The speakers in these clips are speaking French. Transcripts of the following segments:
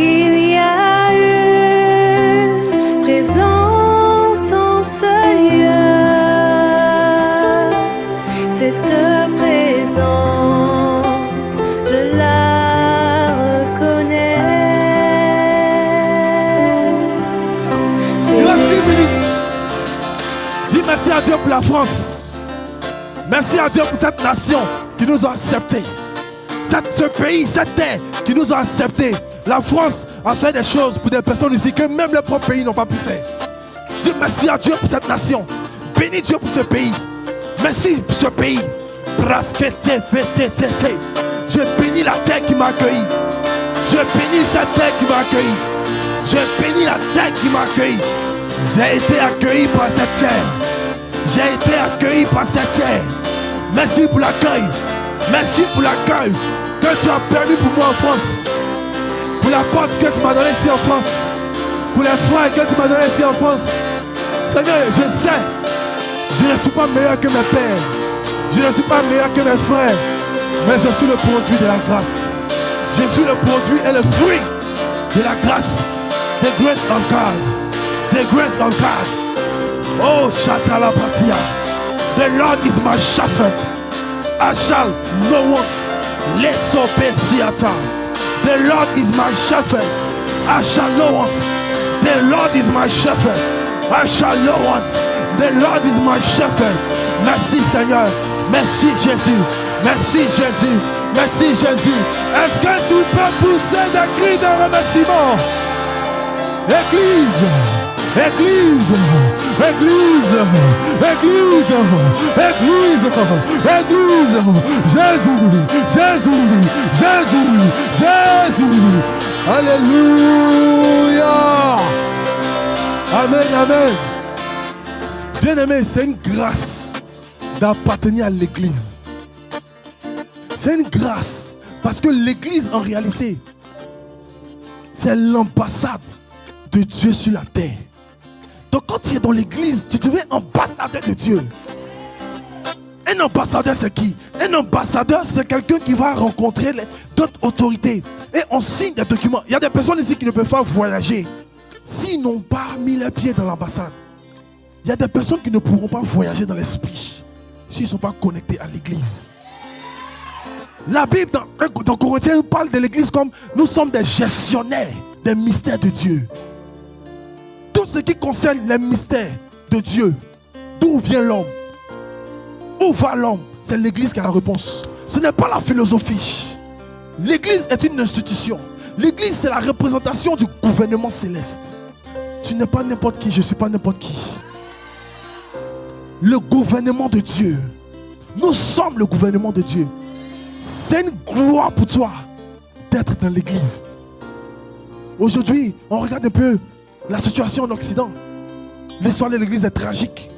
Il y a une présence en ce lieu. Cette présence, je la reconnais. Il reste 10 minutes. Dis merci à Dieu pour la France. Merci à Dieu pour cette nation qui nous a acceptés. Ce pays, cette terre qui nous a acceptés. La France a fait des choses pour des personnes ici que même les propres pays n'ont pas pu faire. Dis merci à Dieu pour cette nation. Bénis Dieu pour ce pays. Merci pour ce pays. Je bénis la terre qui m'a accueilli. Je bénis cette terre qui m'a accueilli. Je bénis la terre qui m'a accueilli. J'ai été accueilli par cette terre. J'ai été accueilli par cette terre. Merci pour l'accueil. Merci pour l'accueil que tu as permis pour moi en France. Pour la porte que tu m'as donnée ici en France. Pour les frères que tu m'as donnés ici en France. Seigneur, je sais, je ne suis pas meilleur que mes pères. Je ne suis pas meilleur que mes frères. Mais je suis le produit de la grâce. Je suis le produit et le fruit de la grâce. The grace of God. The grace of God. Oh, Shatalapatia. The Lord is my shepherd. I shall no want. Lesopesiata. The Lord is my shepherd. I shall no want. The Lord is my shepherd. I shall no want. The Lord is my shepherd. Merci Seigneur. Merci Jésus. Merci Jésus. Merci Jésus. Est-ce que tu peux pousser des cris de remerciement? Église. Église, Église, Église, Église, Église, Jésus, Jésus, Jésus, Jésus. Alléluia. Amen, amen. Bien-aimé, c'est une grâce d'appartenir à l'église. C'est une grâce parce que l'église en réalité, c'est l'ambassade de Dieu sur la terre. Donc quand tu es dans l'église, tu deviens ambassadeur de Dieu. Un ambassadeur c'est qui? Un ambassadeur c'est quelqu'un qui va rencontrer d'autres autorités. Et on signe des documents. Il y a des personnes ici qui ne peuvent pas voyager s'ils n'ont pas mis les pieds dans l'ambassade. Il y a des personnes qui ne pourront pas voyager dans l'esprit s'ils ne sont pas connectés à l'église. La Bible dans Corinthiens parle de l'église comme nous sommes des gestionnaires des mystères de Dieu. Tout ce qui concerne les mystères de Dieu, d'où vient l'homme, où va l'homme, c'est l'église qui a la réponse. Ce n'est pas la philosophie. L'église est une institution. L'église c'est la représentation du gouvernement céleste. Tu n'es pas n'importe qui, je ne suis pas n'importe qui. Le gouvernement de Dieu. Nous sommes le gouvernement de Dieu. C'est une gloire pour toi d'être dans l'église. Aujourd'hui, on regarde un peu la situation en Occident. L'histoire de l'église est tragique.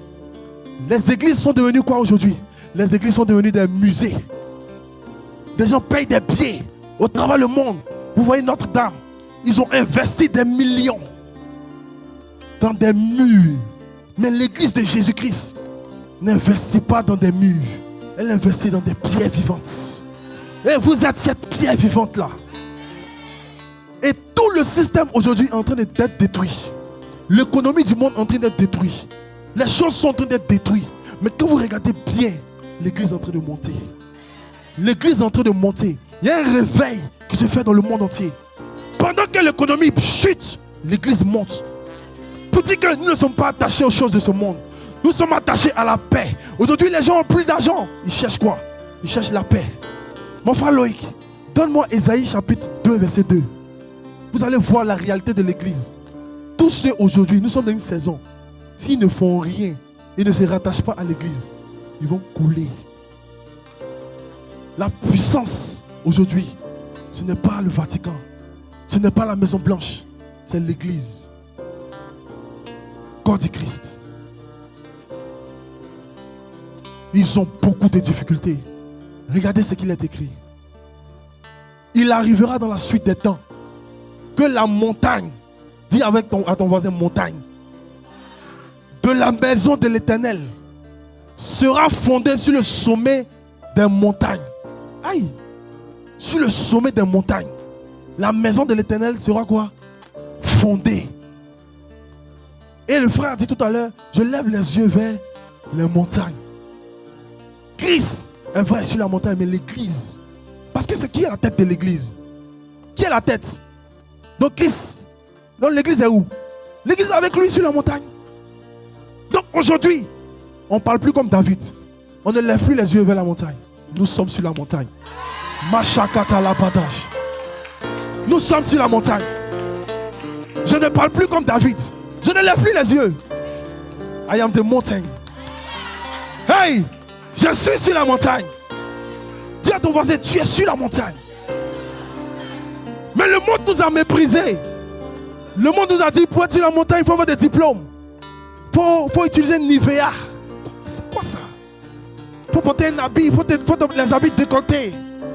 Les églises sont devenues quoi aujourd'hui? Les églises sont devenues des musées. Des gens payent des billets au travers du monde. Vous voyez Notre-Dame. Ils ont investi des millions dans des murs. Mais l'église de Jésus-Christ n'investit pas dans des murs. Elle investit dans des pierres vivantes. Et vous êtes cette pierre vivante-là. Et tout le système aujourd'hui est en train d'être détruit. L'économie du monde est en train d'être détruite. Les choses sont en train d'être détruites. Mais quand vous regardez bien, l'église est en train de monter. L'église est en train de monter. Il y a un réveil qui se fait dans le monde entier. Pendant que l'économie chute, l'église monte. Pour dire que nous ne sommes pas attachés aux choses de ce monde. Nous sommes attachés à la paix. Aujourd'hui, les gens ont plus d'argent. Ils cherchent quoi? Ils cherchent la paix. Mon frère Loïc, donne-moi Ésaïe chapitre 2, verset 2. Vous allez voir la réalité de l'église. Tous ceux aujourd'hui, nous sommes dans une saison. S'ils ne font rien et ne se rattachent pas à l'église, ils vont couler. La puissance aujourd'hui, ce n'est pas le Vatican. Ce n'est pas la Maison Blanche. C'est l'église. Corps du Christ. Ils ont beaucoup de difficultés. Regardez ce qu'il est écrit. Il arrivera dans la suite des temps que la montagne, dis à ton voisin montagne, de la maison de l'Éternel sera fondée sur le sommet des montagnes. Aïe! Sur le sommet des montagnes. La maison de l'Éternel sera quoi? Fondée. Et le frère a dit tout à l'heure, je lève les yeux vers les montagnes. Christ est vrai sur la montagne, mais l'église. Parce que c'est qui est la tête de l'église? Qui est la tête? Donc Christ. Donc l'église est où? L'église est avec lui sur la montagne. Donc aujourd'hui, on ne parle plus comme David. On ne lève plus les yeux vers la montagne. Nous sommes sur la montagne. Machakata la badage. Nous sommes sur la montagne. Je ne parle plus comme David. Je ne lève plus les yeux. I am the mountain. Hey, je suis sur la montagne. Dis à ton voisin, tu es sur la montagne. Mais le monde nous a méprisés. Le monde nous a dit, pour être sur la montagne, il faut avoir des diplômes. Il faut utiliser une Nivea. C'est quoi ça? Il faut porter un habit, il faut les habits décolletés.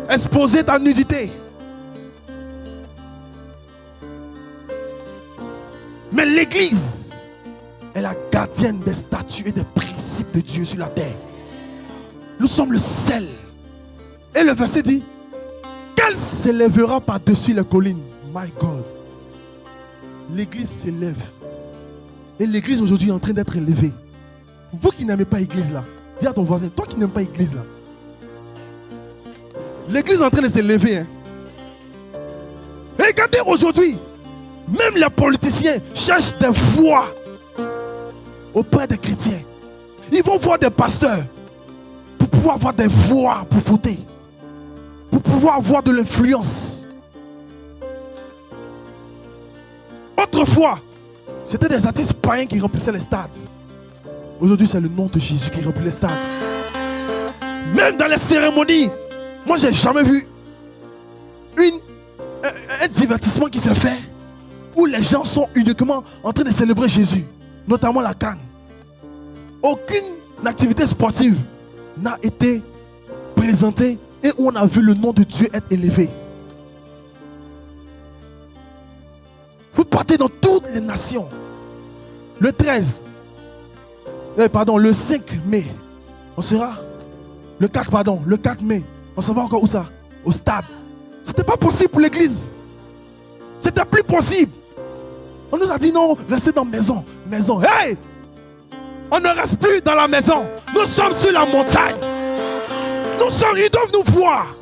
Exposer ta nudité. Mais l'église est la gardienne des statuts et des principes de Dieu sur la terre. Nous sommes le sel. Et le verset dit, qu'elle s'élèvera par-dessus les collines. My God. L'église s'élève. Et l'église aujourd'hui est en train d'être élevée. Vous qui n'aimez pas l'église là, dis à ton voisin, toi qui n'aimes pas l'église là. L'église est en train de s'élever. Hein. Et regardez aujourd'hui, même les politiciens cherchent des voix auprès des chrétiens. Ils vont voir des pasteurs pour pouvoir avoir des voix pour voter. Pour pouvoir avoir de l'influence. Autrefois, c'était des artistes païens qui remplissaient les stades. Aujourd'hui, c'est le nom de Jésus qui remplit les stades. Même dans les cérémonies, moi, j'ai jamais vu un divertissement qui s'est fait où les gens sont uniquement en train de célébrer Jésus, notamment la CAN. Aucune activité sportive n'a été présentée et où on a vu le nom de Dieu être élevé. Vous partez dans toutes les nations. Le 5 mai, on sera. Le 4 mai, on s'en va encore où ça? Au stade. C'était pas possible pour l'église. C'était plus possible. On nous a dit non, restez dans la maison. Maison. Hey! On ne reste plus dans la maison. Nous sommes sur la montagne. Nous sommes, ils doivent nous voir.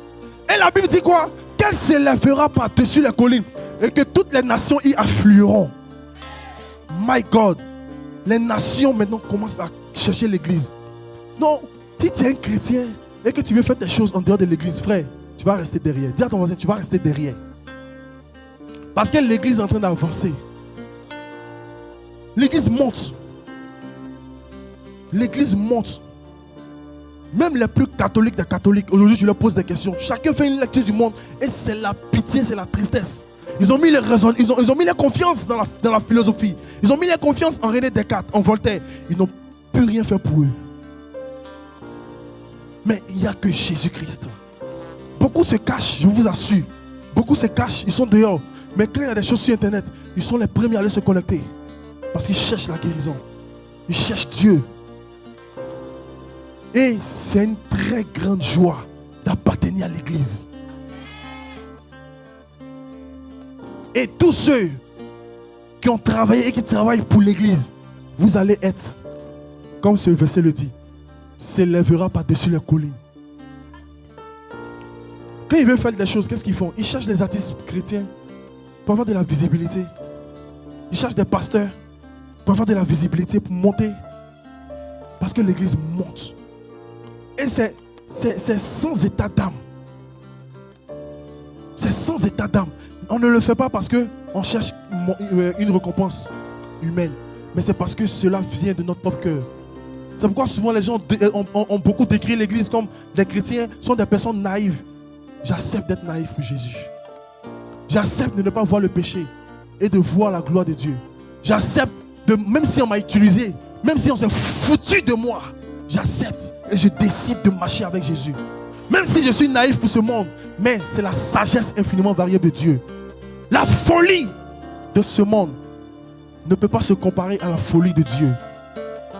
Et la Bible dit quoi? Qu'elle s'élèvera par-dessus les collines et que toutes les nations y afflueront. My God. Les nations maintenant commencent à chercher l'église. Non, si tu es un chrétien et que tu veux faire des choses en dehors de l'église, frère, tu vas rester derrière. Dis à ton voisin, tu vas rester derrière. Parce que l'église est en train d'avancer. L'église monte. L'église monte. Même les plus catholiques des catholiques, aujourd'hui je leur pose des questions. Chacun fait une lecture du monde et c'est la pitié, c'est la tristesse. Ils ont mis les raisons, ils ont mis la confiance dans la philosophie. Ils ont mis la confiance en René Descartes, en Voltaire. Ils n'ont plus rien fait pour eux. Mais il n'y a que Jésus-Christ. Beaucoup se cachent, je vous assure. Beaucoup se cachent, ils sont dehors. Mais quand il y a des choses sur Internet, ils sont les premiers à aller se connecter. Parce qu'ils cherchent la guérison. Ils cherchent Dieu. Et c'est une très grande joie d'appartenir à l'église. Et tous ceux qui ont travaillé et qui travaillent pour l'église, vous allez être, comme ce verset le dit, s'élèvera par-dessus les collines. Quand ils veulent faire des choses, qu'est-ce qu'ils font? Ils cherchent des artistes chrétiens pour avoir de la visibilité. Ils cherchent des pasteurs pour avoir de la visibilité, pour monter. Parce que l'église monte. Et c'est sans état d'âme. C'est sans état d'âme. On ne le fait pas parce qu'on cherche une récompense humaine. Mais c'est parce que cela vient de notre propre cœur. C'est pourquoi souvent les gens ont beaucoup décrit l'église comme les chrétiens sont des personnes naïves. J'accepte d'être naïf pour Jésus. J'accepte de ne pas voir le péché et de voir la gloire de Dieu. J'accepte, même si on m'a utilisé, même si on s'est foutu de moi, j'accepte et je décide de marcher avec Jésus. Même si je suis naïf pour ce monde, mais c'est la sagesse infiniment variable de Dieu. La folie de ce monde ne peut pas se comparer à la folie de Dieu.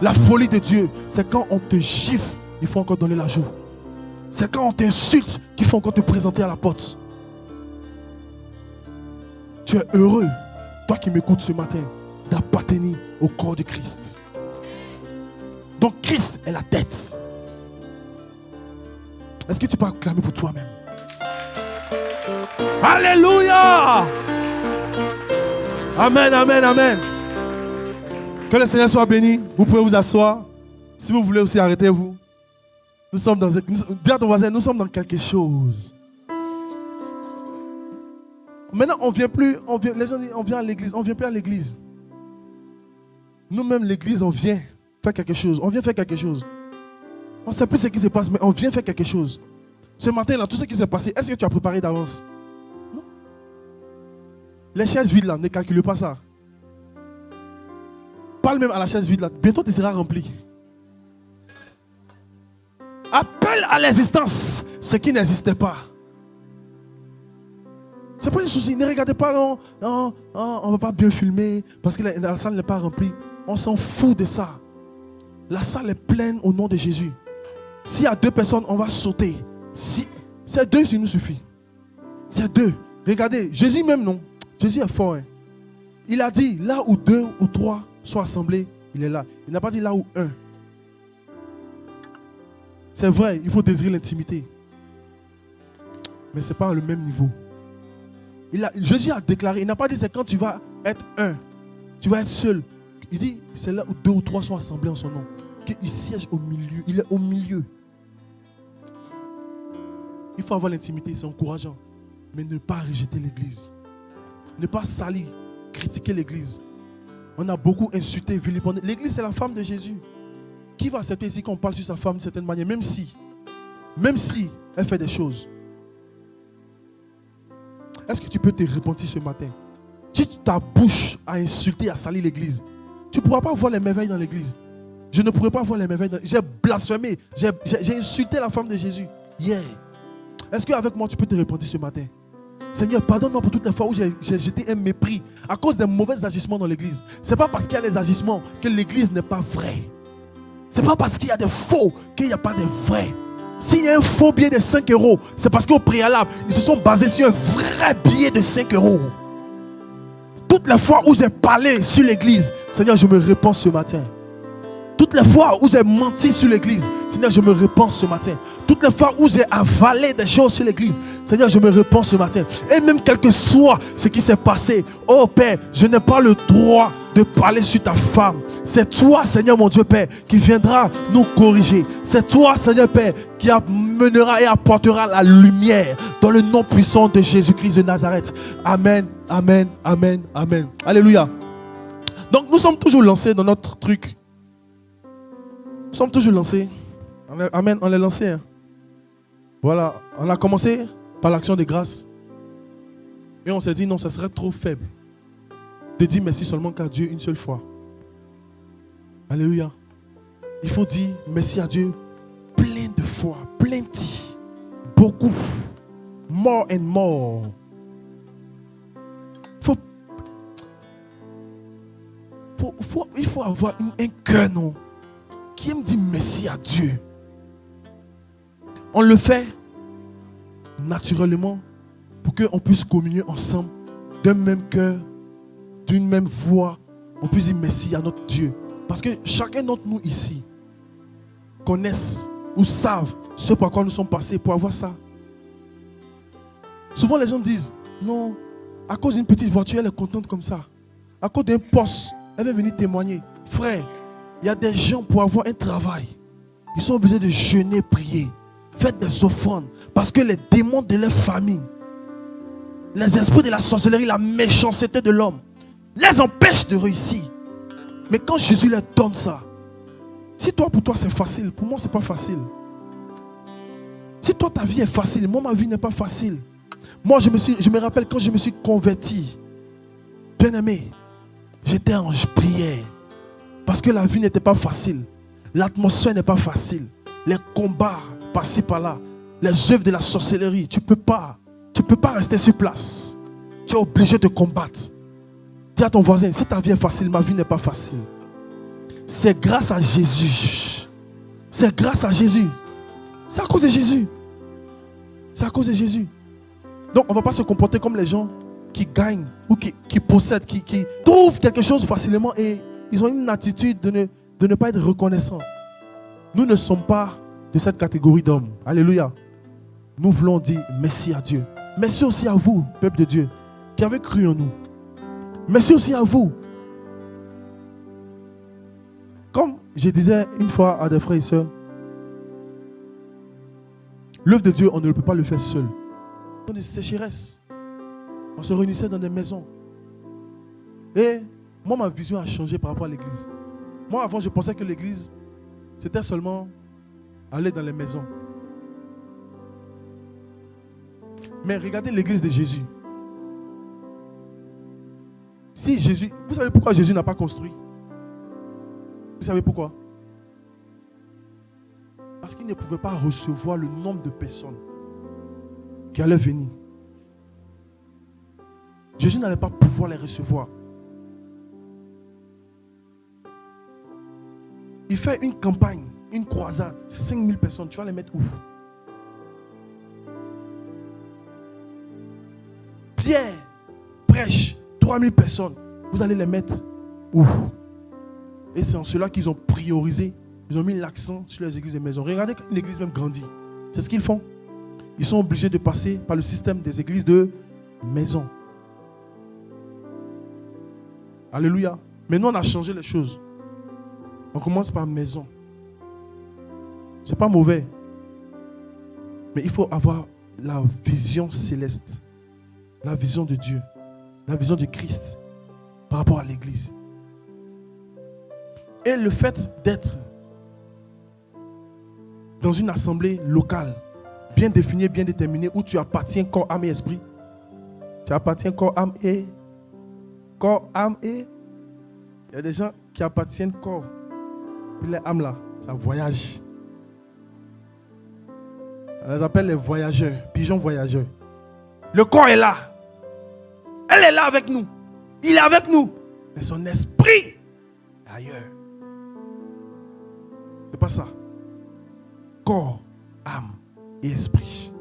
La folie de Dieu, c'est quand on te gifle, il faut encore donner la joue. C'est quand on t'insulte qu'il faut encore te présenter à la porte. Tu es heureux, toi qui m'écoutes ce matin, d'appartenir au corps de Christ. Donc Christ est la tête. Est-ce que tu peux acclamer pour toi-même? Alléluia! Amen, amen, amen. Que le Seigneur soit béni. Vous pouvez vous asseoir. Si vous voulez aussi, arrêtez-vous. Nous sommes dans... Dis à ton voisin, nous sommes dans quelque chose. Maintenant, on vient plus... les gens disent, on vient à l'église. On ne vient plus à l'église. Nous-mêmes, l'église, on vient faire quelque chose. On vient faire quelque chose. On ne sait plus ce qui se passe, mais on vient faire quelque chose. Ce matin-là, tout ce qui s'est passé, est-ce que tu as préparé d'avance? Non. Les chaises vides là, ne calcule pas ça. Parle même à la chaise vide là. Bientôt, tu seras rempli. Appelle à l'existence ce qui n'existait pas. C'est pas un souci. Ne regardez pas, non, on ne va pas bien filmer parce que la salle n'est pas remplie. On s'en fout de ça. La salle est pleine au nom de Jésus. S'il y a 2 personnes, on va sauter. Si c'est 2, il nous suffit. C'est 2. Regardez, Jésus même non. Jésus est fort. Hein. Il a dit, là où 2 ou 3 sont assemblés, il est là. Il n'a pas dit là où 1. C'est vrai, il faut désirer l'intimité. Mais ce n'est pas le même niveau. Jésus a déclaré, il n'a pas dit c'est quand tu vas être 1. Tu vas être seul. Il dit, c'est là où 2 ou 3 sont assemblés en son nom. Il siège au milieu. Il est au milieu. Il faut avoir l'intimité, c'est encourageant. Mais ne pas rejeter l'église. Ne pas salir, critiquer l'église. On a beaucoup insulté, vilipendé. L'église, c'est la femme de Jésus. Qui va accepter ici qu'on parle sur sa femme d'une certaine manière, même si elle fait des choses? Est-ce que tu peux te repentir ce matin? Si ta bouche a insulté, a sali l'église, tu ne pourras pas voir les merveilles dans l'église. Je ne pourrai pas voir les merveilles. J'ai blasphémé, j'ai insulté la femme de Jésus. Yeah. Est-ce qu'avec moi, tu peux te repentir ce matin? Seigneur, pardonne-moi pour toutes les fois où j'ai jeté un mépris à cause des mauvais agissements dans l'église. Ce n'est pas parce qu'il y a des agissements que l'église n'est pas vraie. Ce n'est pas parce qu'il y a des faux qu'il n'y a pas de vrais. S'il y a un faux billet de 5 euros, c'est parce qu'au préalable, ils se sont basés sur un vrai billet de 5 euros. Toutes les fois où j'ai parlé sur l'église, Seigneur, je me repens ce matin. Toutes les fois où j'ai menti sur l'église, Seigneur, je me repens ce matin. Toutes les fois où j'ai avalé des choses sur l'église, Seigneur, je me repens ce matin. Et même quel que soit ce qui s'est passé, oh Père, je n'ai pas le droit de parler sur ta femme. C'est toi, Seigneur mon Dieu Père, qui viendra nous corriger. C'est toi, Seigneur Père, qui amènera et apportera la lumière dans le nom puissant de Jésus-Christ de Nazareth. Amen, amen, amen, amen. Alléluia. Donc nous sommes toujours lancés dans notre truc. Nous sommes toujours lancés. Amen, on est lancés. Hein. Voilà, on a commencé par l'action de grâce. Et on s'est dit non, ça serait trop faible de dire merci seulement qu'à Dieu une seule fois. Alléluia. Il faut dire merci à Dieu plein de fois, plenty, beaucoup, more and more. Il faut avoir un cœur, non, qui aime dire merci à Dieu. On le fait naturellement pour qu'on puisse communier ensemble d'un même cœur, d'une même voix. On puisse dire merci à notre Dieu. Parce que chacun d'entre nous ici connaissent ou savent ce par quoi nous sommes passés pour avoir ça. Souvent les gens disent, non, à cause d'une petite voiture, elle est contente comme ça. À cause d'un poste, elle veut venir témoigner. Frère, il y a des gens pour avoir un travail. Ils sont obligés de jeûner, prier. Faites des offrandes. Parce que les démons de leur famille, les esprits de la sorcellerie, la méchanceté de l'homme, les empêchent de réussir. Mais quand Jésus leur donne ça, si toi pour toi c'est facile, pour moi c'est pas facile. Si toi ta vie est facile, moi ma vie n'est pas facile. Moi je me rappelle quand je me suis converti, bien aimé, j'étais en prière. Parce que la vie n'était pas facile. L'atmosphère n'est pas facile. Les combats par-ci par-là, les œuvres de la sorcellerie, tu peux pas rester sur place. Tu es obligé de combattre. Dis à ton voisin, si ta vie est facile, ma vie n'est pas facile. C'est grâce à Jésus. C'est grâce à Jésus. C'est à cause de Jésus. C'est à cause de Jésus. Donc on ne va pas se comporter comme les gens qui gagnent ou qui possèdent, qui trouvent quelque chose facilement et ils ont une attitude de ne pas être reconnaissants. Nous ne sommes pas de cette catégorie d'hommes. Alléluia. Nous voulons dire merci à Dieu. Merci aussi à vous, peuple de Dieu, qui avez cru en nous. Merci aussi à vous. Comme je disais une fois à des frères et sœurs, l'œuvre de Dieu, on ne peut pas le faire seul. Dans des sécheresses, on se réunissait dans des maisons. Et moi, ma vision a changé par rapport à l'église. Moi, avant, je pensais que l'église, c'était seulement aller dans les maisons. Mais regardez l'église de Jésus. Si Jésus, vous savez pourquoi Jésus n'a pas construit? Vous savez pourquoi? Parce qu'il ne pouvait pas recevoir le nombre de personnes qui allaient venir. Jésus n'allait pas pouvoir les recevoir. Il fait une campagne, une croisade, 5000 personnes, tu vas les mettre où? Pierre prêche, 3000 personnes, vous allez les mettre où? Et c'est en cela qu'ils ont priorisé, ils ont mis l'accent sur les églises de maison. Regardez quand une église même grandit, c'est ce qu'ils font. Ils sont obligés de passer par le système des églises de maison. Alléluia. Mais nous, on a changé les choses. On commence par maison. Ce n'est pas mauvais. Mais il faut avoir la vision céleste. La vision de Dieu. La vision de Christ par rapport à l'église. Et le fait d'être dans une assemblée locale, bien définie, bien déterminée, où tu appartiens corps, âme et esprit. Tu appartiens corps, âme et... Corps, âme et... Il y a des gens qui appartiennent corps. Puis les âmes là, ça voyage. On les appelle les voyageurs, pigeons voyageurs. Le corps est là. Elle est là avec nous. Il est avec nous. Mais son esprit est ailleurs. C'est pas ça. Corps, âme et esprit.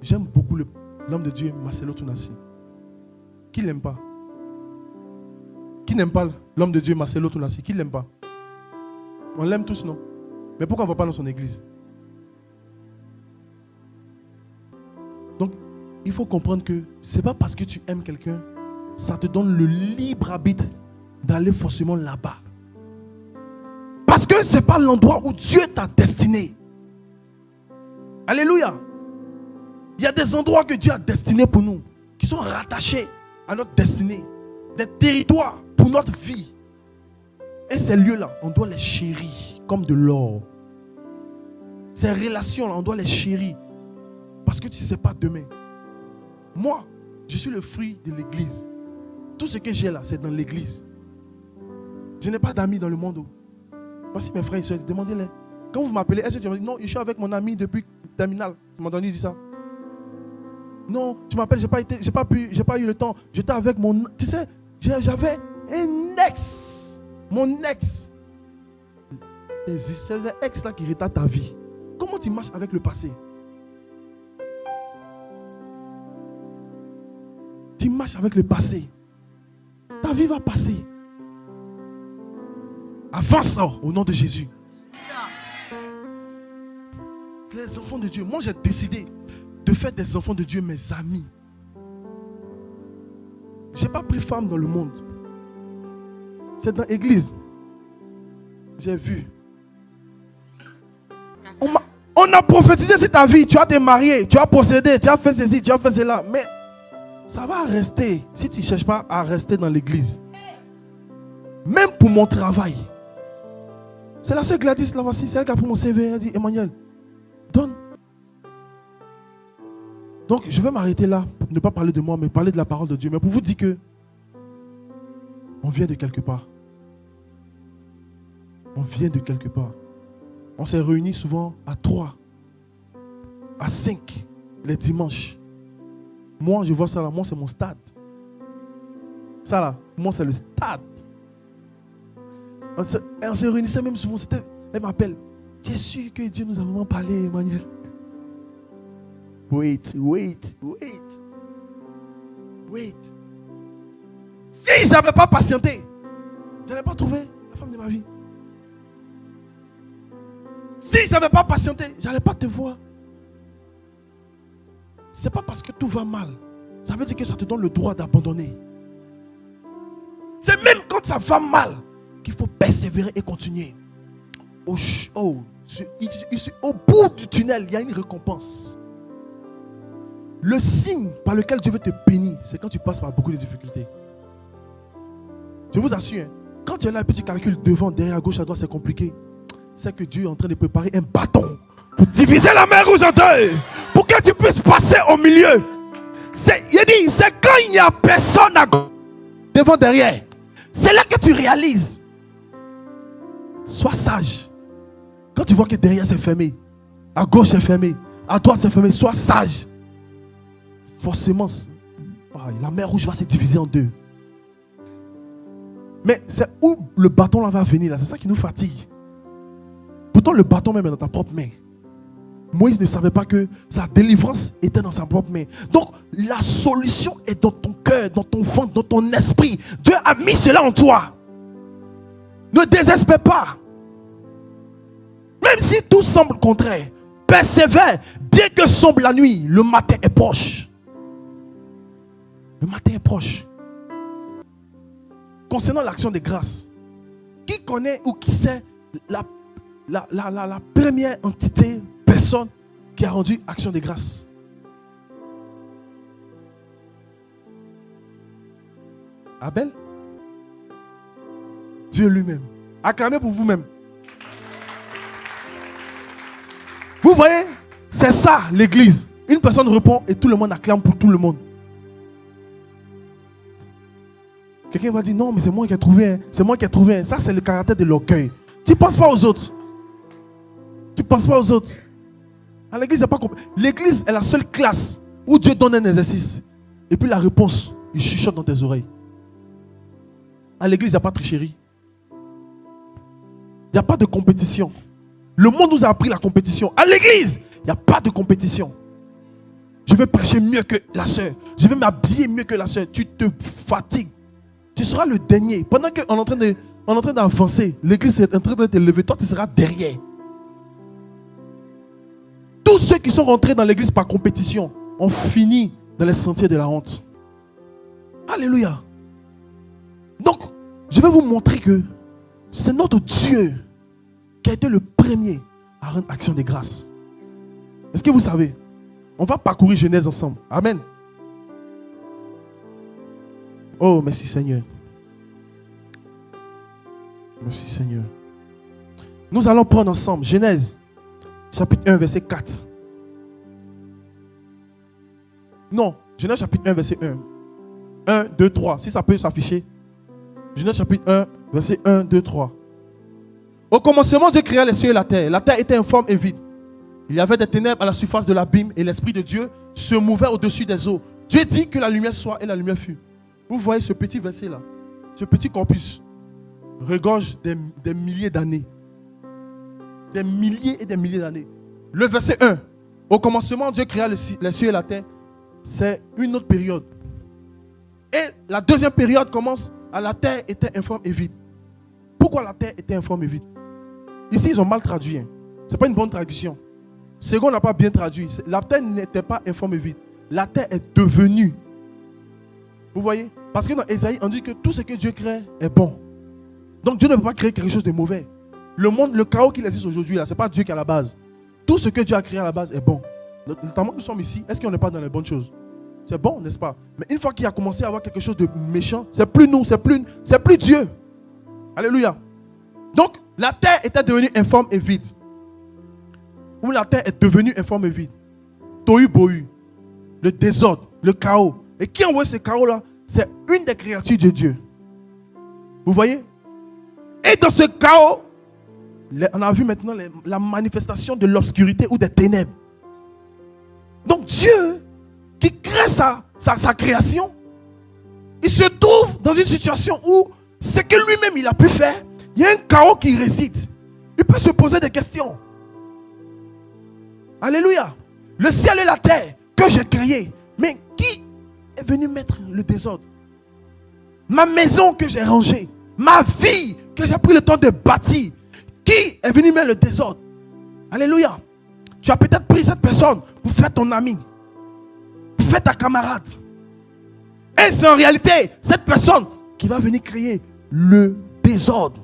J'aime beaucoup l'homme de Dieu, Marcelo Tounassi. Qui l'aime pas? Qui n'aime pas l'homme de Dieu, Marcelo Tounassi? Qui l'aime pas? On l'aime tous, non? Mais pourquoi on ne va pas dans son église? Donc, il faut comprendre que ce n'est pas parce que tu aimes quelqu'un, ça te donne le libre arbitre d'aller forcément là-bas. Parce que ce n'est pas l'endroit où Dieu t'a destiné. Alléluia. Il y a des endroits que Dieu a destinés pour nous, qui sont rattachés à notre destinée. Des territoires pour notre vie. Et ces lieux-là, on doit les chérir comme de l'or. Ces relations-là, on doit les chérir. Parce que tu ne sais pas demain. Moi, je suis le fruit de l'église. Tout ce que j'ai là, c'est dans l'église. Je n'ai pas d'amis dans le monde. Voici mes frères et sœurs, demandez-les. Quand vous m'appelez, est-ce que tu m'as dit non, je suis avec mon ami depuis terminale. Tu m'as entendu dire ça? Non, tu m'appelles, j'ai pas eu le temps. J'étais avec mon... Tu sais, j'avais un ex. Mon ex. C'est un ex là qui retarde ta vie. Comment tu marches avec le passé? Tu marches avec le passé. Ta vie va passer. Avance au nom de Jésus. Les enfants de Dieu. Moi, j'ai décidé de faire des enfants de Dieu mes amis. Je n'ai pas pris femme dans le monde. C'est dans l'église. J'ai vu. On a prophétisé sur ta vie. Tu as été marié, tu as possédé, tu as fait ceci, tu as fait cela. Mais ça va rester si tu ne cherches pas à rester dans l'église. Même pour mon travail. C'est la sœur Gladys là, voici. C'est elle qui a pris mon CV. Elle a dit, Emmanuel, donne. Donc je vais m'arrêter là. Pour ne pas parler de moi, mais parler de la parole de Dieu. Mais pour vous dire que on vient de quelque part. On vient de quelque part. On s'est réunis souvent à 3, à 5 les dimanches. Moi, je vois ça là. Moi, c'est mon stade. Ça là, moi, c'est le stade. On se réunissait même souvent. Elle m'appelle. Tu es sûr que Dieu nous a vraiment parlé, Emmanuel? Wait. Wait. Si je n'avais pas patienté, je n'allais pas trouver la femme de ma vie. Si je n'avais pas patienté, je n'allais pas te voir. Ce n'est pas parce que tout va mal. Ça veut dire que ça te donne le droit d'abandonner. C'est même quand ça va mal qu'il faut persévérer et continuer. Au bout du tunnel, il y a une récompense. Le signe par lequel Dieu veut te bénir, c'est quand tu passes par beaucoup de difficultés. Je vous assure, quand tu es là, un petit calcul devant, derrière, à gauche, à droite, c'est compliqué. C'est que Dieu est en train de préparer un bâton pour diviser la mer rouge en deux, pour que tu puisses passer au milieu. C'est quand il n'y a personne à gauche, devant, derrière. C'est là que tu réalises. Sois sage. Quand tu vois que derrière c'est fermé, à gauche c'est fermé, à droite c'est fermé, sois sage. Forcément, la mer rouge va se diviser en deux. Mais c'est où le bâton là va venir là, c'est ça qui nous fatigue. Pourtant le bâton même est dans ta propre main. Moïse ne savait pas que sa délivrance était dans sa propre main. Donc la solution est dans ton cœur, dans ton ventre, dans ton esprit. Dieu a mis cela en toi. Ne désespère pas. Même si tout semble contraire, persévère. Bien que sombre la nuit, le matin est proche. Le matin est proche. Concernant l'action de grâce, qui connaît ou qui sait la première entité, personne qui a rendu action de grâce? Abel? Dieu lui-même. Acclamez pour vous-même. Vous voyez, c'est ça l'église. Une personne répond et tout le monde acclame pour tout le monde. Quelqu'un va dire non, mais c'est moi qui ai trouvé. C'est moi qui ai trouvé. Ça, c'est le caractère de l'orgueil. Tu ne penses pas aux autres. Tu ne penses pas aux autres. À l'église, c'est pas compliqué. L'église est la seule classe où Dieu donne un exercice. Et puis la réponse, il chuchote dans tes oreilles. À l'église, il n'y a pas de tricherie. Il n'y a pas de compétition. Le monde nous a appris la compétition. À l'église, il n'y a pas de compétition. Je vais prêcher mieux que la sœur. Je vais m'habiller mieux que la sœur. Tu te fatigues. Tu seras le dernier. Pendant qu'on est en train d'avancer, l'église est en train de te lever. Toi, tu seras derrière. Tous ceux qui sont rentrés dans l'église par compétition ont fini dans les sentiers de la honte. Alléluia. Donc, je vais vous montrer que c'est notre Dieu qui a été le premier à rendre action de grâce. Est-ce que vous savez? On va parcourir Genèse ensemble. Amen. Oh, merci Seigneur. Merci Seigneur. Nous allons prendre ensemble Genèse, chapitre 1, verset 4. Non, Genèse chapitre 1, verset 1. 1, 2, 3. Si ça peut s'afficher. Genèse chapitre 1, verset 1, 2, 3. Au commencement, Dieu créa les cieux et la terre. La terre était informe et vide. Il y avait des ténèbres à la surface de l'abîme et l'Esprit de Dieu se mouvait au-dessus des eaux. Dieu dit que la lumière soit et la lumière fut. Vous voyez ce petit verset là, ce petit corpus regorge des milliers d'années. Des milliers et des milliers d'années. Le verset 1. Au commencement, Dieu créa les cieux et la terre. C'est une autre période. Et la deuxième période commence à la terre était informe et vide. Pourquoi la terre était informe et vide? Ici, ils ont mal traduit. Hein. Ce n'est pas une bonne traduction. Second n'a pas bien traduit. La terre n'était pas informe et vide. La terre est devenue. Vous voyez? Parce que dans Ésaïe, on dit que tout ce que Dieu crée est bon. Donc Dieu ne peut pas créer quelque chose de mauvais. Le monde, le chaos qu'il existe aujourd'hui, ce n'est pas Dieu qui est à la base. Tout ce que Dieu a créé à la base est bon. Notamment, nous sommes ici. Est-ce qu'on n'est pas dans les bonnes choses? C'est bon, n'est-ce pas? Mais une fois qu'il a commencé à avoir quelque chose de méchant, c'est plus nous, c'est plus Dieu. Alléluia. Donc, la terre était devenue informe et vide. Ou la terre est devenue informe et vide. Tohu bohu. Le désordre, le chaos. Et qui envoie ce chaos-là? C'est une des créatures de Dieu. Vous voyez? Et dans ce chaos, on a vu maintenant la manifestation de l'obscurité ou des ténèbres. Donc Dieu, qui crée sa création, il se trouve dans une situation où ce que lui-même il a pu faire, il y a un chaos qui réside. Il peut se poser des questions. Alléluia. Le ciel et la terre que j'ai créé, mais qui est venu mettre le désordre? Ma maison que j'ai rangée, ma vie que j'ai pris le temps de bâtir, qui est venu mettre le désordre? Alléluia. Tu as peut-être pris cette personne pour faire ton ami, pour faire ta camarade. Et c'est en réalité cette personne qui va venir créer le désordre,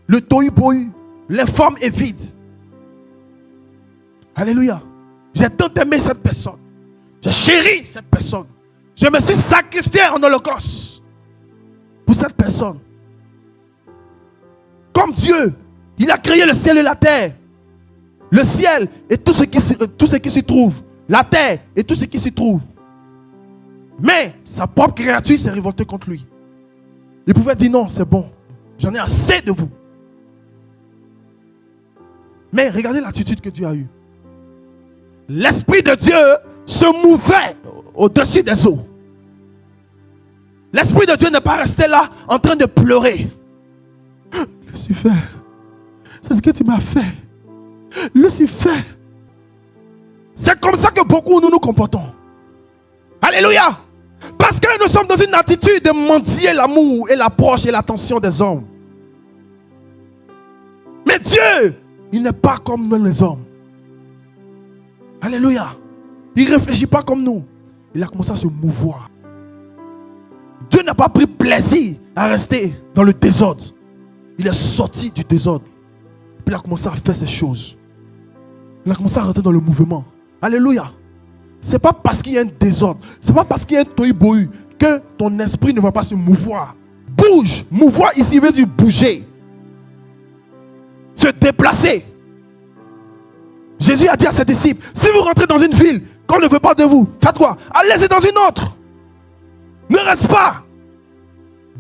le tohu-bohu, les formes est vide. Alléluia. J'ai tant aimé cette personne. J'ai chéri cette personne. Je me suis sacrifié en holocauste pour cette personne. Comme Dieu, il a créé le ciel et la terre. Le ciel et tout ce qui s'y trouve. La terre et tout ce qui s'y trouve. Mais sa propre créature s'est révoltée contre lui. Il pouvait dire non, c'est bon. J'en ai assez de vous. Mais regardez l'attitude que Dieu a eue. L'Esprit de Dieu se mouvait au-dessus des eaux. L'Esprit de Dieu n'est pas resté là en train de pleurer. Lucifer, c'est ce que tu m'as fait. Lucifer. C'est comme ça que beaucoup nous nous comportons. Alléluia. Parce que nous sommes dans une attitude de mendier l'amour et l'approche et l'attention des hommes. Mais Dieu, il n'est pas comme nous les hommes. Alléluia. Il ne réfléchit pas comme nous. Il a commencé à se mouvoir. Dieu n'a pas pris plaisir à rester dans le désordre. Il est sorti du désordre. Puis il a commencé à faire ces choses. Il a commencé à rentrer dans le mouvement. Alléluia. Ce n'est pas parce qu'il y a un désordre, ce n'est pas parce qu'il y a un tohu-bohu que ton esprit ne va pas se mouvoir. Bouge. Mouvoir ici veut dire bouger. Se déplacer. Jésus a dit à ses disciples, si vous rentrez dans une ville qu'on ne veut pas de vous, faites quoi? Allez-y dans une autre. Ne reste pas.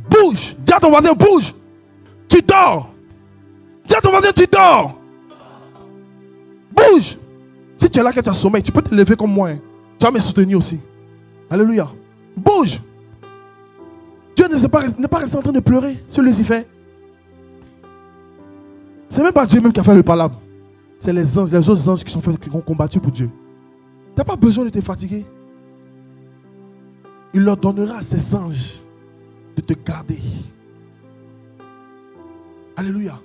Bouge. Dis à ton voisin, bouge. Tu dors. Dis à ton voisin, tu dors. Bouge. Si tu es là que tu as sommeil, tu peux te lever comme moi. Tu vas me soutenir aussi. Alléluia. Bouge. Dieu n'est pas resté en train de pleurer sur Lucifer. C'est même pas Dieu même qui a fait le palabre. C'est les anges, les autres anges qui ont combattu pour Dieu. Tu n'as pas besoin de te fatiguer. Il leur donnera à ses anges de te garder. Alléluia.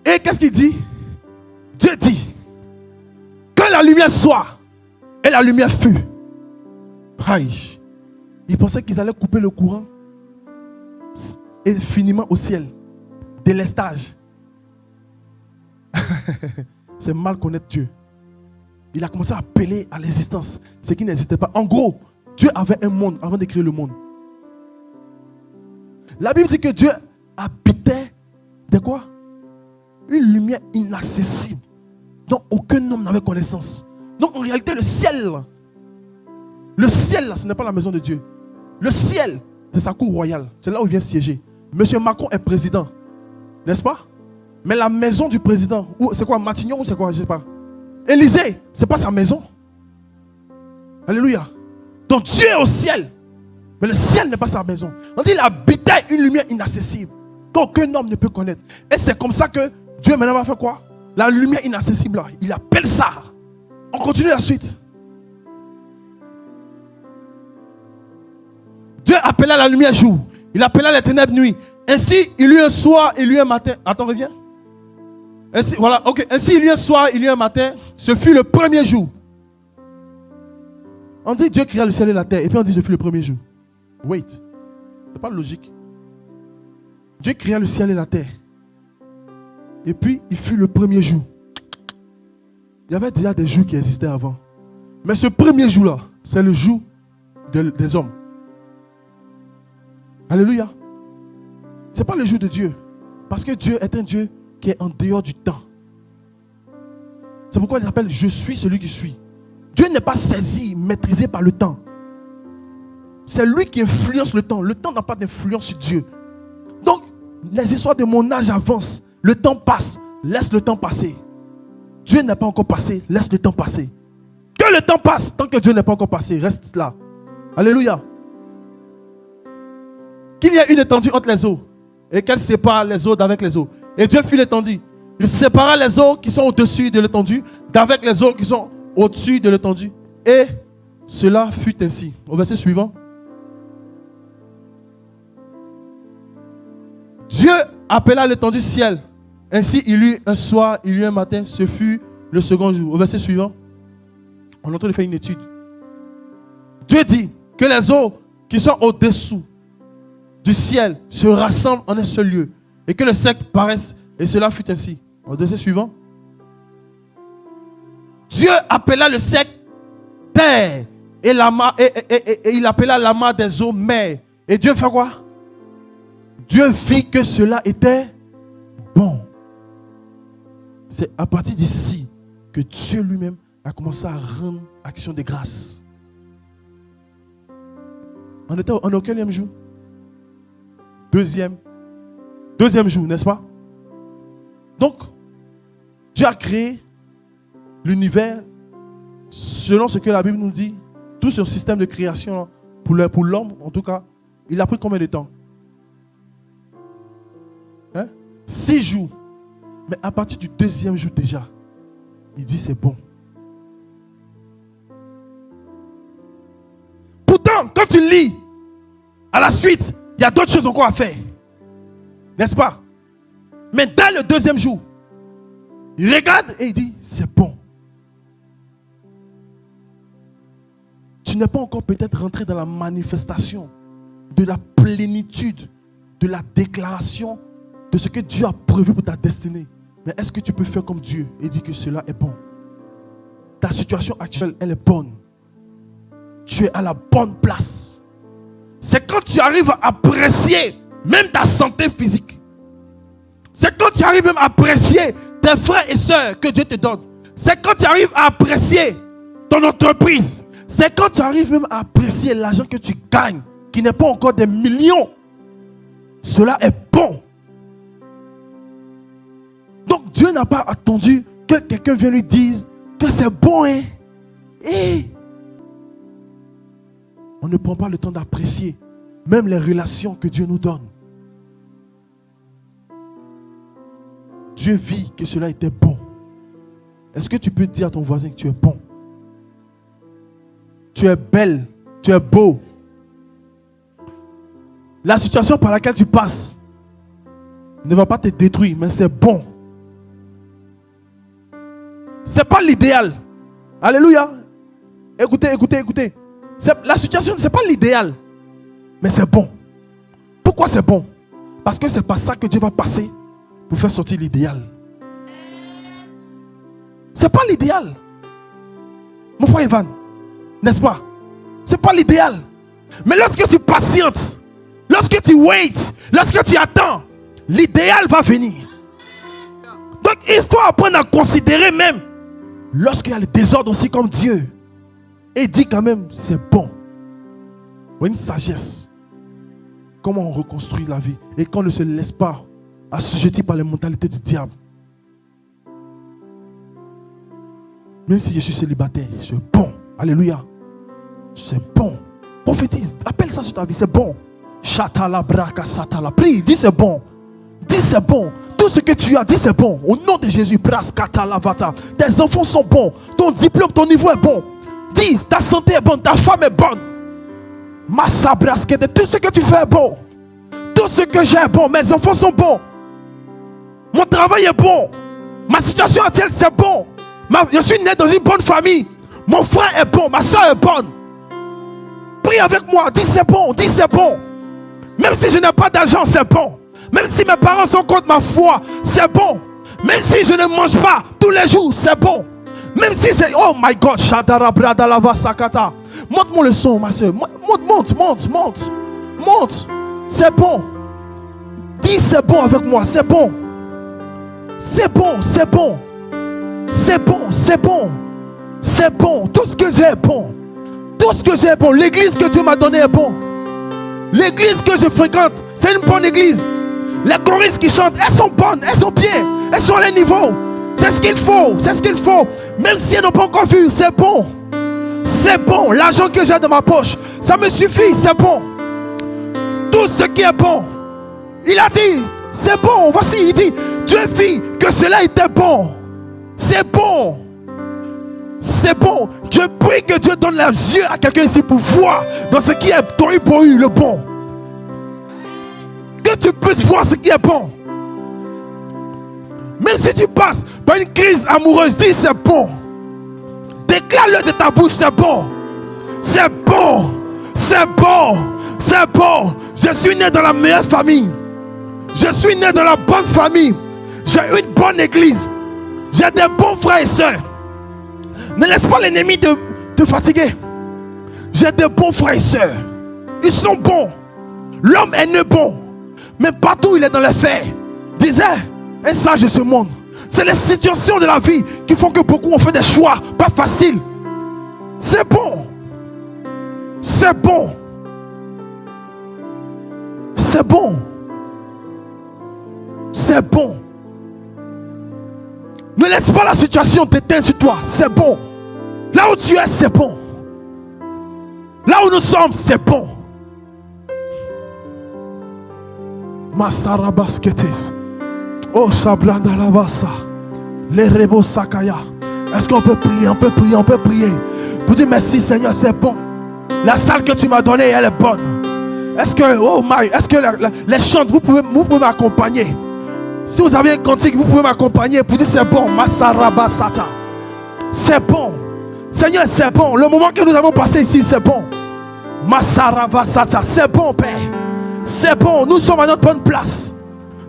Et qu'est-ce qu'il dit? Dieu dit que la lumière soit. Et la lumière fut. Aïe. Ils pensaient qu'ils allaient couper le courant infiniment au ciel. Délestage. C'est mal connaître Dieu. Il a commencé à appeler à l'existence ce qui n'existait pas. En gros, Dieu avait un monde avant de créer le monde. La Bible dit que Dieu habitait de quoi? Une lumière inaccessible dont aucun homme n'avait connaissance. Donc en réalité, le ciel, là, ce n'est pas la maison de Dieu. Le ciel, c'est sa cour royale. C'est là où il vient siéger. Monsieur Macron est président, n'est-ce pas? Mais la maison du président, c'est quoi, Matignon ou c'est quoi, je ne sais pas. Élysée, ce n'est pas sa maison. Alléluia. Donc Dieu est au ciel, mais le ciel n'est pas sa maison. On dit qu'il habitait une lumière inaccessible qu'aucun homme ne peut connaître. Et c'est comme ça que Dieu maintenant va faire quoi? La lumière inaccessible là, il appelle ça. On continue la suite. Dieu appela la lumière jour. Il appela les ténèbres nuit. Ainsi, il y eut un soir, il y eut un matin. Attends, reviens. Ainsi, voilà, ok. Ainsi, il y eut un soir, il y eut un matin. Ce fut le premier jour. On dit Dieu créa le ciel et la terre. Et puis on dit ce fut le premier jour. Wait. C'est pas logique. Dieu créa le ciel et la terre. Et puis, il fut le premier jour. Il y avait déjà des jours qui existaient avant. Mais ce premier jour-là, c'est le jour des hommes. Alléluia. Ce n'est pas le jour de Dieu. Parce que Dieu est un Dieu qui est en dehors du temps. C'est pourquoi il appelle je suis celui qui suis. Dieu n'est pas saisi, maîtrisé par le temps. C'est lui qui influence le temps. Le temps n'a pas d'influence sur Dieu. Donc, les histoires de mon âge avancent. Le temps passe. Laisse le temps passer. Dieu n'est pas encore passé. Laisse le temps passer. Que le temps passe. Tant que Dieu n'est pas encore passé, reste là. Alléluia. Qu'il y ait une étendue entre les eaux et qu'elle sépare les eaux d'avec les eaux. Et Dieu fit l'étendue. Il sépara les eaux qui sont au-dessus de l'étendue d'avec les eaux qui sont au-dessus de l'étendue. Et cela fut ainsi. Au verset suivant. Dieu appela l'étendue du ciel. Ainsi il y eut un soir, il y eut un matin. Ce fut le second jour. Au verset suivant. On est en train de faire une étude. Dieu dit que les eaux qui sont au-dessous du ciel se rassemblent en un seul lieu. Et que le sec paraisse. Et cela fut ainsi. Au verset suivant. Dieu appela le sec terre. Et il appela la mer des eaux mer. Et Dieu fait quoi? Dieu vit que cela était bon. C'est à partir d'ici que Dieu lui-même a commencé à rendre action de grâce. On était au quatrième jour? Deuxième jour, n'est-ce pas? Donc, Dieu a créé l'univers selon ce que la Bible nous dit. Tout ce système de création pour l'homme, en tout cas, il a pris combien de temps? 6 jours. Mais à partir du deuxième jour déjà, il dit c'est bon. Pourtant, quand tu lis, à la suite, il y a d'autres choses encore à faire. N'est-ce pas? Mais dès le deuxième jour, il regarde et il dit c'est bon. Tu n'es pas encore peut-être rentré dans la manifestation de la plénitude, de la déclaration de ce que Dieu a prévu pour ta destinée. Mais est-ce que tu peux faire comme Dieu et dire que cela est bon? Ta situation actuelle, elle est bonne. Tu es à la bonne place. C'est quand tu arrives à apprécier même ta santé physique. C'est quand tu arrives même à apprécier tes frères et sœurs que Dieu te donne. C'est quand tu arrives à apprécier ton entreprise. C'est quand tu arrives même à apprécier l'argent que tu gagnes, qui n'est pas encore des millions. Cela est bon. Donc Dieu n'a pas attendu que quelqu'un vienne lui dire que c'est bon. Et on ne prend pas le temps d'apprécier même les relations que Dieu nous donne. Dieu vit que cela était bon. Est-ce que tu peux dire à ton voisin que tu es bon? Tu es belle, tu es beau. La situation par laquelle tu passes ne va pas te détruire, mais c'est bon. Ce n'est pas l'idéal. Alléluia. Écoutez. La situation, ce n'est pas l'idéal, mais c'est bon. Pourquoi c'est bon? Parce que c'est par ça que Dieu va passer pour faire sortir l'idéal. Ce n'est pas l'idéal. Mon frère Ivan, n'est-ce pas? Ce n'est pas l'idéal. Mais lorsque tu patientes, lorsque tu wait, lorsque tu attends, l'idéal va venir. Donc il faut apprendre à considérer même lorsqu'il y a le désordre aussi comme Dieu. Et dit quand même c'est bon. Une sagesse. Comment on reconstruit la vie. Et qu'on ne se laisse pas assujettir par les mentalités du diable. Même si je suis célibataire, je suis bon. Alléluia. C'est bon. Prophétise. Appelle ça sur ta vie. C'est bon. Chatala braka satala. Prie. Dis c'est bon. Dis c'est bon. Tout ce que tu as, dis c'est bon. Au nom de Jésus. Braskatala vata. Tes enfants sont bons. Ton diplôme, ton niveau est bon. Dis ta santé est bonne. Ta femme est bonne. Massa braskede. Tout ce que tu fais est bon. Tout ce que j'ai est bon. Mes enfants sont bons. Mon travail est bon. Ma situation actuelle c'est bon. Je suis né dans une bonne famille. Mon frère est bon, ma soeur est bonne. Prie avec moi, dis c'est bon, dis c'est bon. Même si je n'ai pas d'argent, c'est bon. Même si mes parents sont contre ma foi, c'est bon. Même si je ne mange pas tous les jours, c'est bon. Même si c'est... Oh my God, Shadara Bradalava Sakata. Montre-moi le son, ma soeur. Monte. C'est bon. Dis c'est bon avec moi, c'est bon. C'est bon. C'est bon. Tout ce que j'ai est bon. Tout ce que j'ai est bon. L'église que Dieu m'a donnée est bon. L'église que je fréquente, c'est une bonne église. Les choristes qui chantent, elles sont bonnes, elles sont bien, elles sont à leur niveau. C'est ce qu'il faut. Même si elles n'ont pas encore vu, c'est bon. C'est bon. L'argent que j'ai dans ma poche, ça me suffit, c'est bon. Tout ce qui est bon. Il a dit, c'est bon. Voici, il dit, Dieu vit que cela était bon. C'est bon. C'est bon. Je prie que Dieu donne les yeux à quelqu'un ici pour voir dans ce qui est pour lui le bon. Que tu puisses voir ce qui est bon. Même si tu passes par une crise amoureuse, dis c'est bon. Déclare-le de ta bouche, c'est bon. C'est bon. C'est bon. C'est bon. Je suis né dans la meilleure famille. Je suis né dans la bonne famille. J'ai une bonne église. J'ai des bons frères et sœurs. Ne laisse pas l'ennemi te fatiguer. J'ai des bons frères et sœurs. Ils sont bons. L'homme est né bon. Mais partout il est dans les faits. Disait un sage de ce monde. C'est les situations de la vie qui font que beaucoup ont fait des choix pas faciles. C'est bon. C'est bon. C'est bon. C'est bon. Ne laisse pas la situation t'éteindre sur toi. C'est bon. Là où tu es, c'est bon. Là où nous sommes, c'est bon. Masarabasketes. Oh Sablanda Lavasa. Les Rebo Sakaya. Est-ce qu'on peut prier? On peut prier, on peut prier. Pour dire merci Seigneur, c'est bon. La salle que tu m'as donnée, elle est bonne. Est-ce que, oh my, est-ce que les chants, vous pouvez m'accompagner? Si vous avez un cantique, vous pouvez m'accompagner pour dire c'est bon. Masarabasata. C'est bon. Seigneur, c'est bon. Le moment que nous avons passé ici, c'est bon. Masarabasata. C'est bon, Père. C'est bon. Nous sommes à notre bonne place.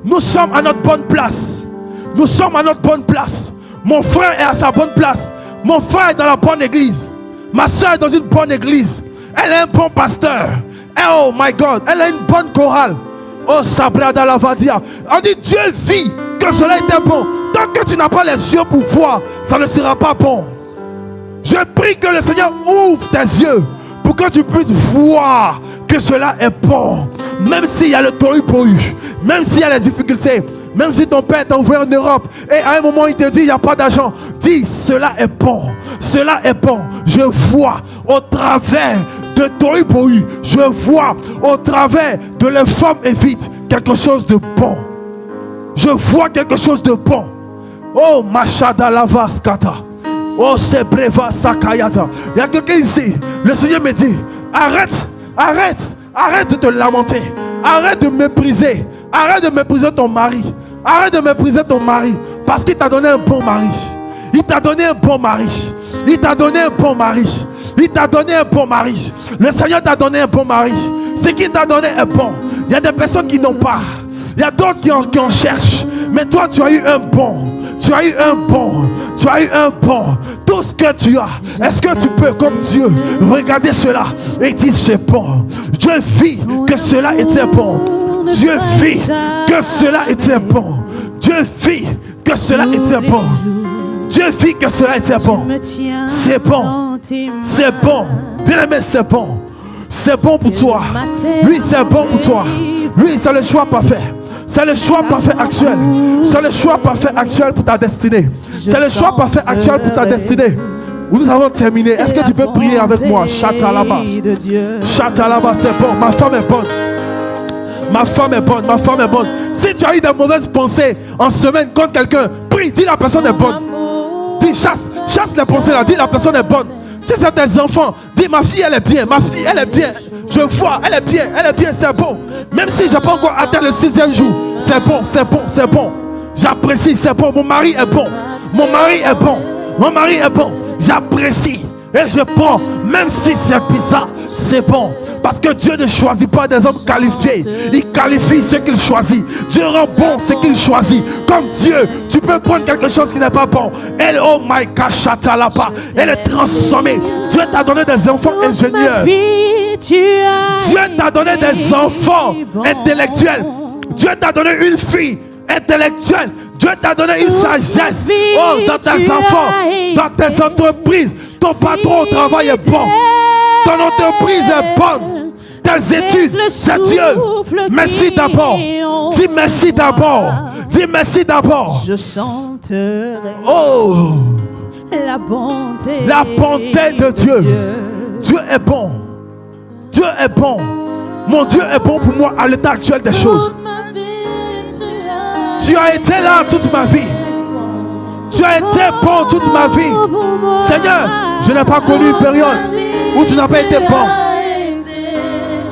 Nous sommes à notre bonne place. Nous sommes à notre bonne place. Mon frère est à sa bonne place. Mon frère est dans la bonne église. Ma soeur est dans une bonne église. Elle est un bon pasteur. Oh my God. Elle a une bonne chorale. Oh Sabrada Lavadia. On dit Dieu vit que cela était bon. Tant que tu n'as pas les yeux pour voir, ça ne sera pas bon. Je prie que le Seigneur ouvre tes yeux pour que tu puisses voir que cela est bon. Même s'il y a le tohu-bohu, même s'il y a les difficultés, même si ton père t'a ouvert en Europe et à un moment il te dit il n'y a pas d'argent, dis cela est bon. Cela est bon. Je vois au travers de tohu-bohu, je vois au travers de les femmes évites quelque chose de bon. Je vois quelque chose de bon. Oh Machada Lavaskata. Oh Sebreva Sakayata. Il y a quelqu'un ici. Le Seigneur me dit arrête de te lamenter. Arrête de mépriser. Arrête de mépriser ton mari. Arrête de mépriser ton mari. Parce qu'il t'a donné un bon mari. Il t'a donné un bon mari. Il t'a donné un bon mari. Il t'a donné un bon mari. Le Seigneur t'a donné un bon mari. Ce qu'il t'a donné est bon. Il y a des personnes qui n'ont pas. Il y a d'autres qui en cherchent. Mais toi, tu as eu un bon. Tu as eu un bon. Tu as eu un bon. Tout ce que tu as. Est-ce que tu peux, comme Dieu, regarder cela et dire c'est bon. Dieu vit que cela était bon. Dieu vit que cela était bon. Dieu vit que cela était bon. Dieu vit que cela était bon. C'est bon. C'est bon. Bien aimé, c'est bon. C'est bon pour toi. Lui, c'est bon pour toi. Lui, c'est le choix parfait. C'est le choix parfait actuel. C'est le choix parfait actuel pour ta destinée. C'est le choix parfait actuel pour ta destinée. Nous avons terminé. Est-ce que tu peux prier avec moi? Chatalaba. Chatalaba, c'est bon. Ma femme est bonne. Ma femme est bonne. Ma femme est bonne. Si tu as eu de mauvaises pensées en semaine contre quelqu'un, prie. Dis la personne est bonne. Dis, chasse les pensées là. Dis la personne est bonne. Si c'est tes enfants, dis ma fille elle est bien. Ma fille elle est bien. Je vois, elle est bien, c'est bon. Même si je n'ai pas encore atteint le 6e jour, c'est bon, c'est bon, c'est bon. J'apprécie, c'est bon. Mon mari est bon. Mon mari est bon. Mon mari est bon. J'apprécie et je prends, même si c'est bizarre, c'est bon. Parce que Dieu ne choisit pas des hommes qualifiés. Il qualifie ceux qu'il choisit. Dieu rend bon ce qu'il choisit. Comme Dieu, tu peux prendre quelque chose qui n'est pas bon. Elle, oh my God, elle est transformée. Dieu t'a donné des enfants ingénieurs. Dieu t'a donné des enfants intellectuels. Dieu t'a donné une fille intellectuelle. Dieu t'a donné une sagesse. Oh, dans tes enfants, dans tes entreprises, ton patron au travail est bon. Ton entreprise est bonne. Tes études, c'est Dieu. Merci d'abord. Dis merci d'abord. Dis merci d'abord. Je chanterai. Oh, la bonté de Dieu. Dieu est bon. Dieu est bon. Mon Dieu est bon pour moi à l'état actuel des choses. Tu as été là toute ma vie. Tu as été bon toute ma vie. Seigneur, je n'ai pas connu une période où tu n'as pas été bon.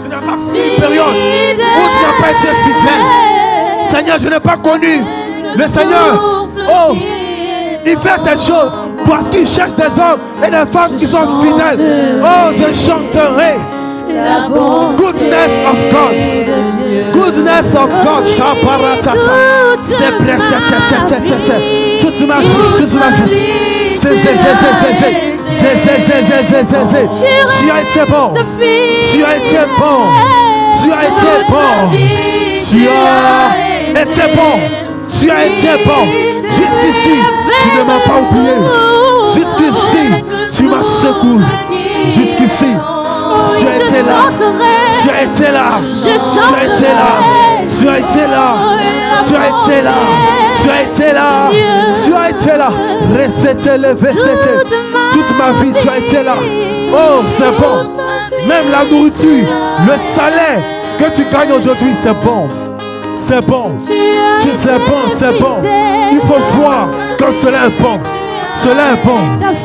Je n'ai pas connu une période où tu n'as pas été fidèle. Seigneur, je n'ai pas connu le Seigneur. Oh, il fait ces choses parce qu'il cherche des hommes et des femmes qui sont fidèles. Oh, je chanterai. Goodness of God. Goodness of God. C'est pressé. Toute ma vie. Tu as été bon. Tu as été bon. Tu as été bon. Tu as été bon. Tu as été bon. Jusqu'ici, tu ne m'as pas oublié. Jusqu'ici, tu m'as secoué. Jusqu'ici, tu as été là. Tu as été là. Tu as été là. Tu as été là. Tu as été là. Tu as été là. Tu as été là. Toute ma vie, tu as été là. Oh, c'est bon. Même la nourriture, le salaire que tu gagnes aujourd'hui, c'est bon. C'est bon. C'est bon, c'est bon. Il faut voir que cela est bon. Cela est bon.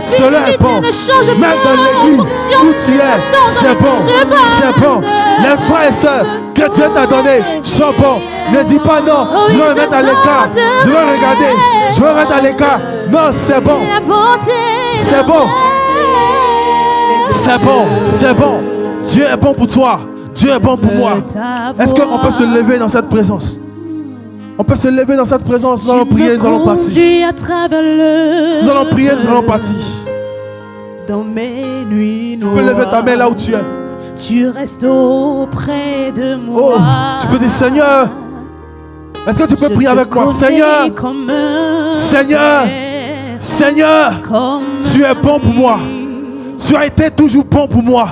Cela est bon. Même dans l'église où tu es, c'est bon. C'est bon. Les frères et sœurs que Dieu t'a donné sont bons. Ne dis pas non, je vais me mettre à l'écart. Je vais regarder. Je vais me mettre à l'écart. Non, c'est bon. C'est bon. C'est bon. C'est bon. Dieu est bon pour toi. Dieu est bon pour moi. Est-ce qu'on peut se lever dans cette présence? On peut se lever dans cette présence. Nous allons prier, nous allons partir. Nous allons prier, nous allons partir. Dans mes nuits noires. Tu peux lever ta main là où tu es. Tu restes auprès de moi. Oh, tu peux dire Seigneur. Est-ce que tu peux prier avec moi? Seigneur. Seigneur. Seigneur. Tu es bon pour moi. Tu as été toujours bon pour moi.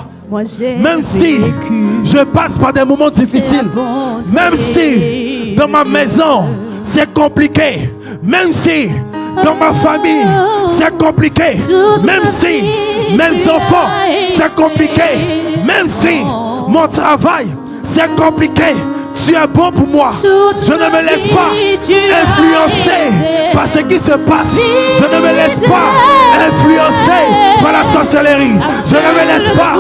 Même si je passe par des moments difficiles, même si dans ma maison c'est compliqué, même si dans ma famille c'est compliqué, même si mes enfants c'est compliqué, même si mon travail c'est compliqué, tu es bon pour moi. Je ne me laisse pas influencer par ce qui se passe. Je ne me laisse pas influencer par la sorcellerie. Je ne me laisse pas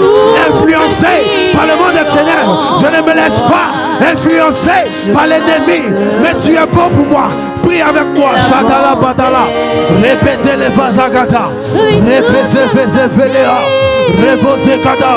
influencer par le monde des ténèbres. Je ne me laisse pas influencer par l'ennemi. Mais tu es bon pour moi. Prie avec moi. Shadala Badala. Répétez les vazagata. Répétez les véléa. Reposez kada.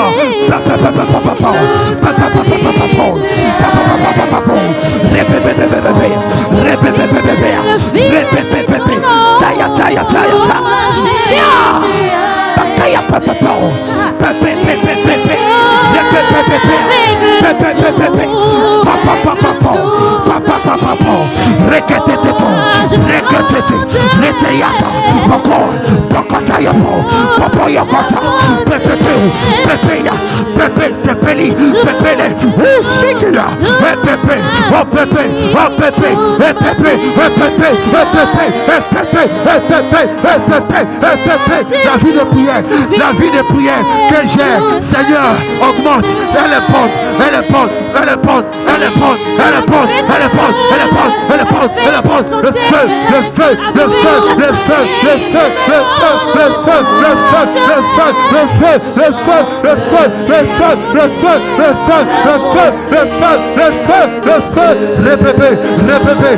La vie de prière, la vie de prière que j'ai, Seigneur, augmente. Elle est bonne, elle est bonne, elle est bonne, elle est bonne, elle est bonne, elle est bonne, elle est bonne, elle est bonne, elle est bonne. Le feu, le feu, le feu, le feu, le feu, le feu, le feu, le feu, le feu, le feu, le feu, le feu, le feu, le feu, le feu, le feu, le feu, le feu, le feu. Répétez, répétez,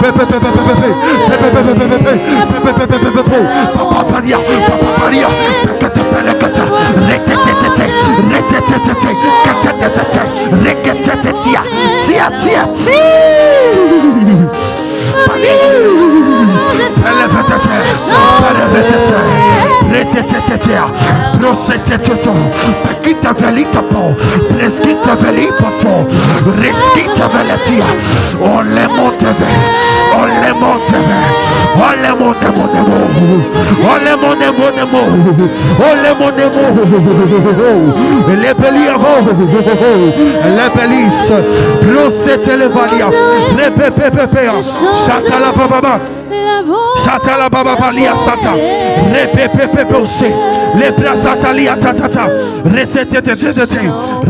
répétez, répétez, Sata la baba balia sata. Repepepepose. Les bras satalia tatata. Resetetete.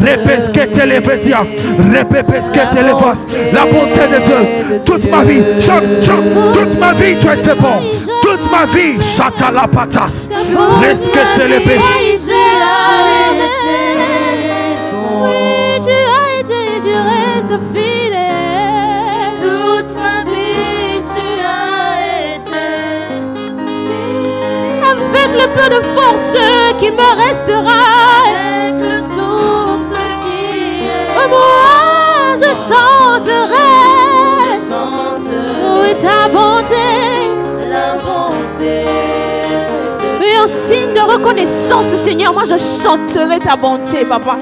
Repeskete levetia. Repepeskete levas. La bonté de Dieu. Toute ma vie. Chante, chante. Toute ma vie, tu as été bon. Toute ma vie. Sata la patas. Reskete les bes. Oui, tu as été, tu restes fidèle. Toute ma vie, tu as été. Avec le peu de force qui me restera, avec le souffle qui est, moi je chanterai. Oui, ta bonté, la bonté. Et en signe de reconnaissance, Seigneur, moi je chanterai ta bonté, Papa.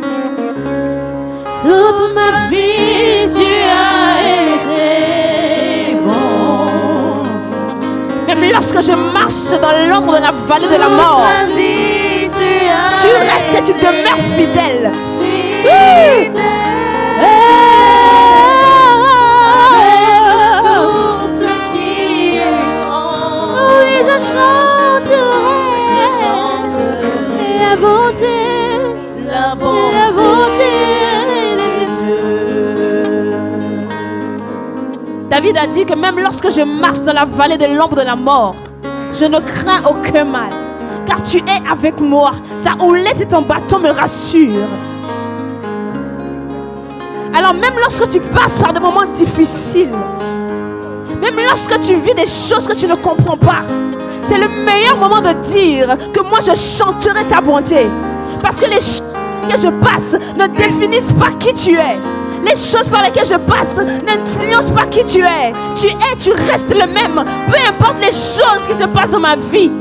Toute ma vie, tu as été bon. Même lorsque je marche dans l'ombre de la vallée de la mort, tu restes et tu demeures fidèle. Oui. Le souffle qui est en. Oui, je chanterai la bonté, la bonté. David a dit que même lorsque je marche dans la vallée de l'ombre de la mort, je ne crains aucun mal, car tu es avec moi. Ta houlette et ton bâton me rassurent. Alors même lorsque tu passes par des moments difficiles, même lorsque tu vis des choses que tu ne comprends pas, c'est le meilleur moment de dire que moi je chanterai ta bonté. Parce que les choses que je passe ne définissent pas qui tu es. Les choses par lesquelles je passe n'influencent pas qui tu es. Tu restes le même. Peu importe les choses qui se passent dans ma vie.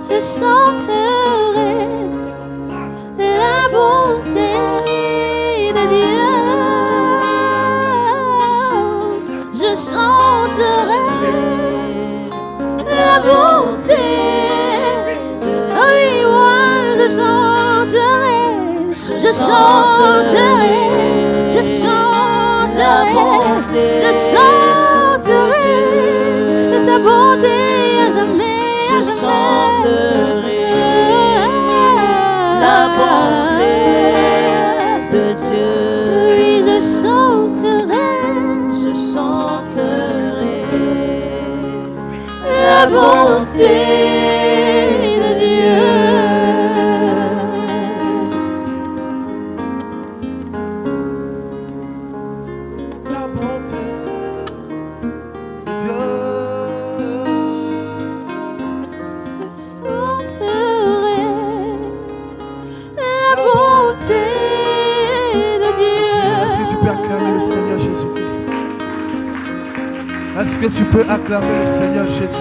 Je chanterai la bonté de Dieu. Je chanterai la bonté. Oui, moi je chanterai. Je chanterai, je chanterai, je chanterai ta bonté à jamais, je chanterai la bonté de Dieu. Oui, je chanterai la bonté de Dieu. Est-ce que tu peux acclamer le Seigneur Jésus?